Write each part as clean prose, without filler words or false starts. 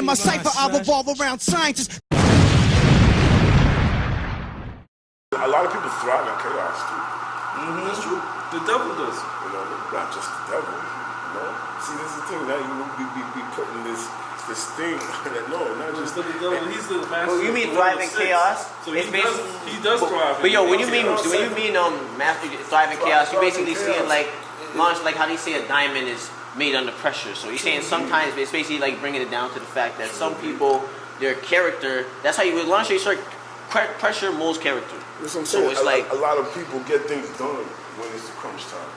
in my cipher, I revolve around scientists. A lot of people thrive in chaos too. That's true. The devil does. You know, not just the devil. You know, see, this is the thing. Now you be putting this thing that no, not just the devil. He's the master. Well, you mean thrive in chaos? So he does thrive. But yo, when you mean master thrive in chaos, you basically seeing like how they say a diamond is made under pressure. So you're saying sometimes it's basically like bringing it down to the fact that some people, their character, that's how you launch your pressure molds character. That's what I'm saying. So it's like a lot of people get things done when it's the crunch time.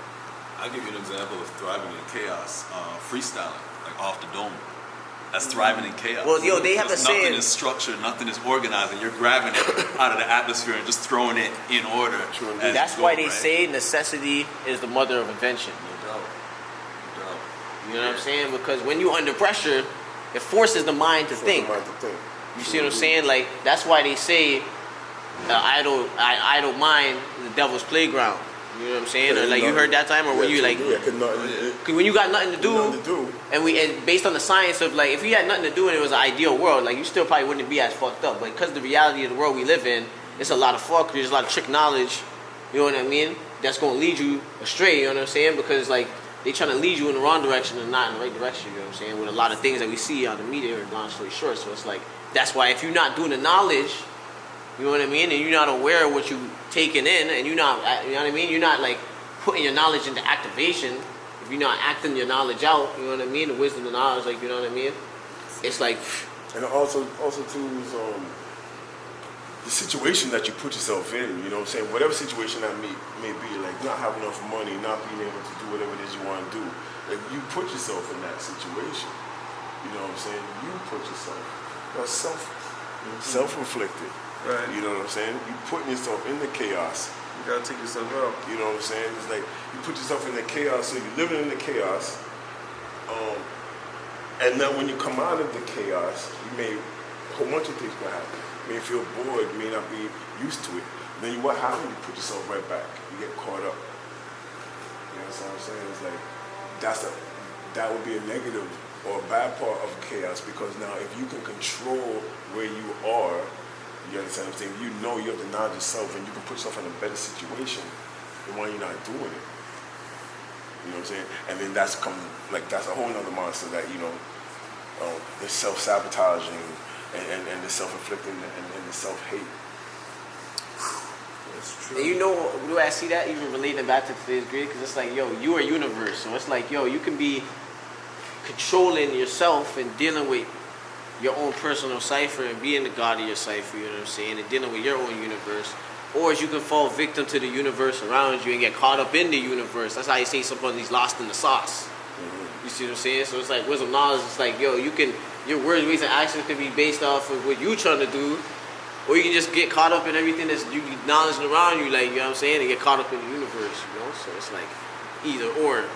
I'll give you an example of thriving in chaos. Freestyling, like off the dome. That's thriving in chaos. Well, yo, they have a saying. Nothing is structured, nothing is organized, and you're grabbing it out of the atmosphere and just throwing it in order. That's why they say necessity is the mother of invention. No doubt. You know what I'm saying? Because when you're under pressure, it forces the mind to think. You see what I'm saying? Like, that's why they say idle mind is the devil's playground. You know what I'm saying? Or like you heard that time, or were you like, cause when you got nothing to do, and based on the science of like, if you had nothing to do and it was an ideal world, like you still probably wouldn't be as fucked up. But because the reality of the world we live in, it's a lot of fuckery, there's a lot of trick knowledge. You know what I mean? That's gonna lead you astray. You know what I'm saying? Because like they trying to lead you in the wrong direction and not in the right direction. You know what I'm saying? With a lot of things that we see on the media, or long story short. So it's like that's why if you're not doing the knowledge. You know what I mean? And you're not aware of what you taking in, and you're not, you know what I mean? You're not like putting your knowledge into activation. If you're not acting your knowledge out, you know what I mean? The wisdom, the knowledge, like, you know what I mean? It's like. And also too is the situation that you put yourself in. You know what I'm saying? Whatever situation that may be, like not having enough money, not being able to do whatever it is you want to do. Like you put yourself in that situation. You know what I'm saying? You put yourself. That's self-inflicted. Right. You know what I'm saying? You putting yourself in the chaos. You gotta take yourself out. You know what I'm saying? It's like you put yourself in the chaos, so you're living in the chaos. And then when you come out of the chaos, a whole bunch of things can happen. You may feel bored, you may not be used to it. Then what happens? You put yourself right back. You get caught up. You know what I'm saying? It's like that would be a negative or a bad part of chaos, because now if you can control where you are. You understand what I'm saying? You know you have the knowledge yourself, and you can put yourself in a better situation than when you're not doing it. You know what I'm saying? And then that's a whole nother monster that, you know, the self-sabotaging and the self-inflicting and the self-hate. That's true. And you know, do I see that even relating back to today's grade? Because it's like, yo, you are universe. So it's like, yo, you can be controlling yourself and dealing with your own personal cipher and being the god of your cipher, you know what I'm saying, and dealing with your own universe. Or you can fall victim to the universe around you and get caught up in the universe. That's how you say somebody's lost in the sauce. You see what I'm saying? So it's like wisdom knowledge, it's like, yo, your words, ways, and actions can be based off of what you're trying to do, or you can just get caught up in everything that's you knowledge around you, like, you know what I'm saying, and get caught up in the universe, you know? So it's like either or.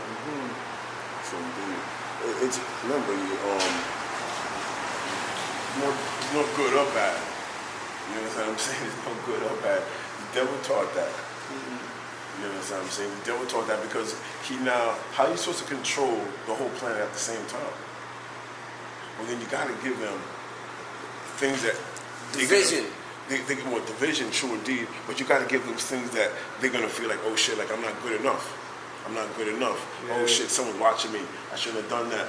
So it's remember no good or bad. You understand what I'm saying? There's no good or bad. The devil taught that. You understand what I'm saying? The devil taught that because how are you supposed to control the whole planet at the same time? Well, then you got to give them things that... Division. Division, true indeed, but you got to give them things that they're going to feel like, oh shit, like I'm not good enough. I'm not good enough. Yeah. Oh shit, someone's watching me. I shouldn't have done that.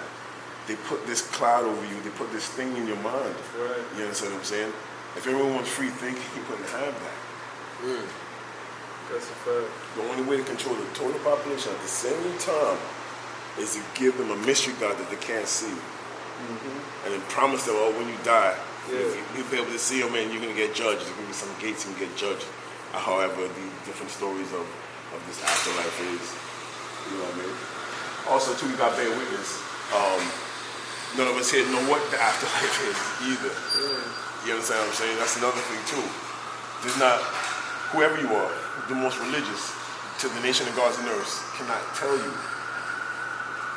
They put this cloud over you. They put this thing in your mind. Right. You understand what I'm saying? If everyone was free thinking, you couldn't have that. That's a fact. The only way to control the total population at the same time is to give them a mystery God that they can't see. And then promise them, oh, when you die, you'll be able to see them and you're going to get judged. There's going to be some gates you can get judged. However, the different stories of this afterlife is. You know what I mean? Also, too, you got bear witness. None of us here know what the afterlife is either. You understand what I'm saying? That's another thing too. There's not, whoever you are, the most religious to the nation of gods and earths cannot tell you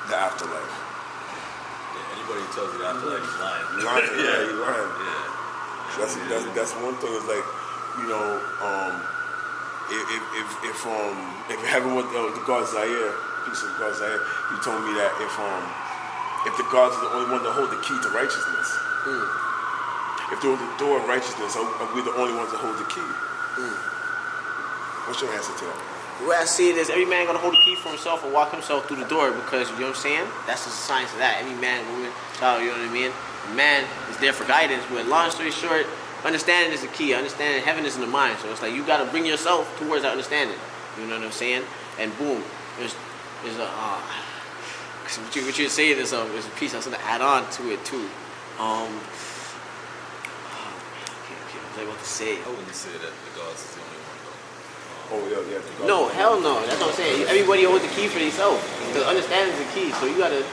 the afterlife. Yeah, anybody who tells you the afterlife is lying. You're lying, you're lying. Yeah. That's one thing. Is like, you know, if heaven with the God Zaire, piece of God Zaire, he told me that if if the gods are the only one that hold the key to righteousness? If they're the door of righteousness, are we the only ones that hold the key? What's your answer to that? The way I see it is every man gonna hold the key for himself and walk himself through the door because, you know what I'm saying? That's just the science of that. Every man, woman, child, you know what I mean? The man is there for guidance, but long story short, understanding is the key. Understanding heaven is in the mind. So it's like you gotta bring yourself towards that understanding. You know what I'm saying? And boom, there's a what you're saying is a piece I was gonna add on to it too. What was I about to say? I wouldn't say that the gods is the only one though. Oh, yeah, the gods. No, hell no. That's what I'm saying. Everybody holds the key for themselves. Because understanding is the key. So you gotta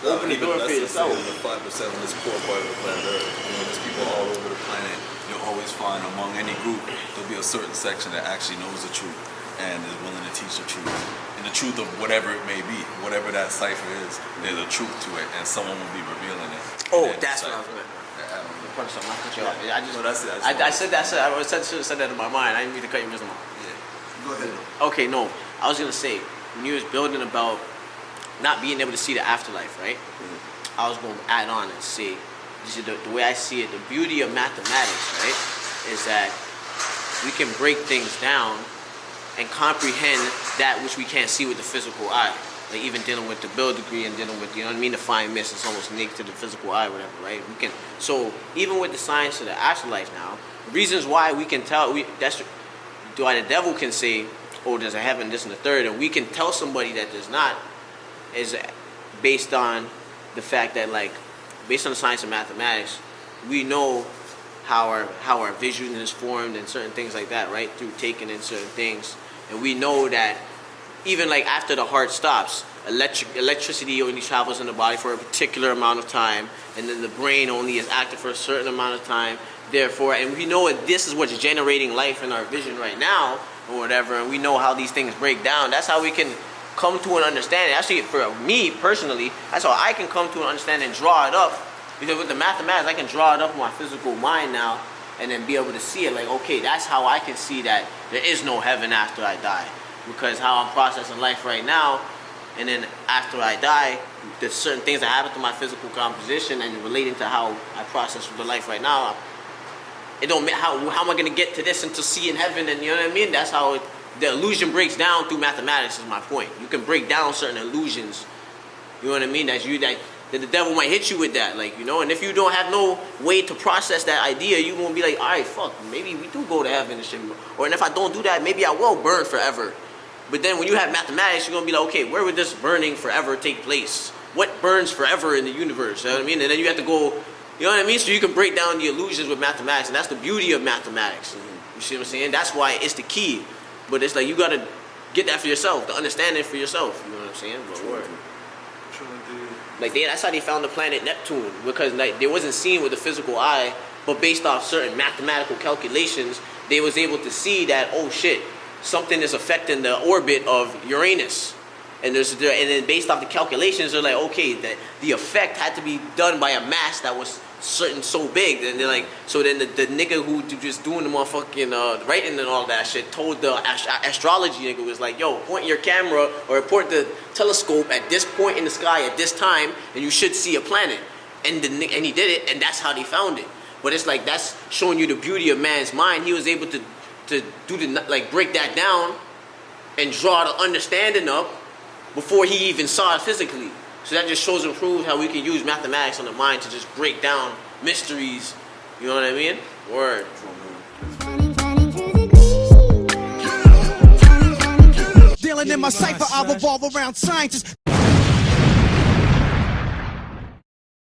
open the door for yourself. The 5% of this poor part of the planet Earth. You know, there's people all over the planet. You'll always find among any group there'll be a certain section that actually knows the truth and is willing to teach the truth. And the truth of whatever it may be, whatever that cipher is, there's a truth to it, and someone will be revealing it. Oh, that's what I was gonna. I should have said that in my mind. I didn't mean to cut your wisdom off. Yeah. Go ahead. Okay, no. I was gonna say when you was building about not being able to see the afterlife, right? I was gonna add on and say, this is the way I see it. The beauty of mathematics, right, is that we can break things down and comprehend that which we can't see with the physical eye. Like even dealing with the build degree and dealing with, you know what I mean, the fine mist is almost naked to the physical eye, whatever, right? We can. So even with the science of the afterlife now, reasons why we can tell, that's why the devil can say, oh, there's a heaven, this and the third, and we can tell somebody that there's not, is based on the fact that, like, based on the science of mathematics, we know how our vision is formed and certain things like that, right? Through taking in certain things, and we know that. Even like after the heart stops, electricity only travels in the body for a particular amount of time, and then the brain only is active for a certain amount of time. Therefore, and we know that this is what's generating life in our vision right now, or whatever, and we know how these things break down. That's how we can come to an understanding. Actually, for me personally, that's how I can come to an understanding and draw it up. Because with the mathematics, I can draw it up in my physical mind now, and then be able to see it. Like, okay, that's how I can see that there is no heaven after I die. Because how I'm processing life right now, and then after I die, there's certain things that happen to my physical composition and relating to how I process the life right now. It don't how am I gonna get to this and to see in heaven, and you know what I mean? That's how the illusion breaks down through mathematics. Is my point. You can break down certain illusions. You know what I mean? That the devil might hit you with that, like, you know. And if you don't have no way to process that idea, you won't be like, all right, fuck, maybe we do go to heaven and shit. Or and if I don't do that, maybe I will burn forever. But then when you have mathematics, you're going to be like, okay, where would this burning forever take place? What burns forever in the universe? You know what I mean? And then you have to go, you know what I mean? So you can break down the illusions with mathematics, and that's the beauty of mathematics. You see what I'm saying? That's why it's the key. But it's like you got to get that for yourself, to understand it for yourself. You know what I'm saying? But word. Like that's how they found the planet Neptune, because like they wasn't seen with the physical eye, but based off certain mathematical calculations, they was able to see that, oh shit, something is affecting the orbit of Uranus, and then based off the calculations, they're like, okay, that the effect had to be done by a mass that was so big, and they're like, so then the nigga who just doing the motherfucking writing and all that shit told the astrology nigga, was like, yo, point your camera or point the telescope at this point in the sky at this time, and you should see a planet, and he did it, and that's how they found it. But it's like that's showing you the beauty of man's mind. He was able to do break that down and draw the understanding up before he even saw it physically. So that just shows and proves how we can use mathematics on the mind to just break down mysteries. You know what I mean? Word. Dealing in my cipher, I revolve around scientists.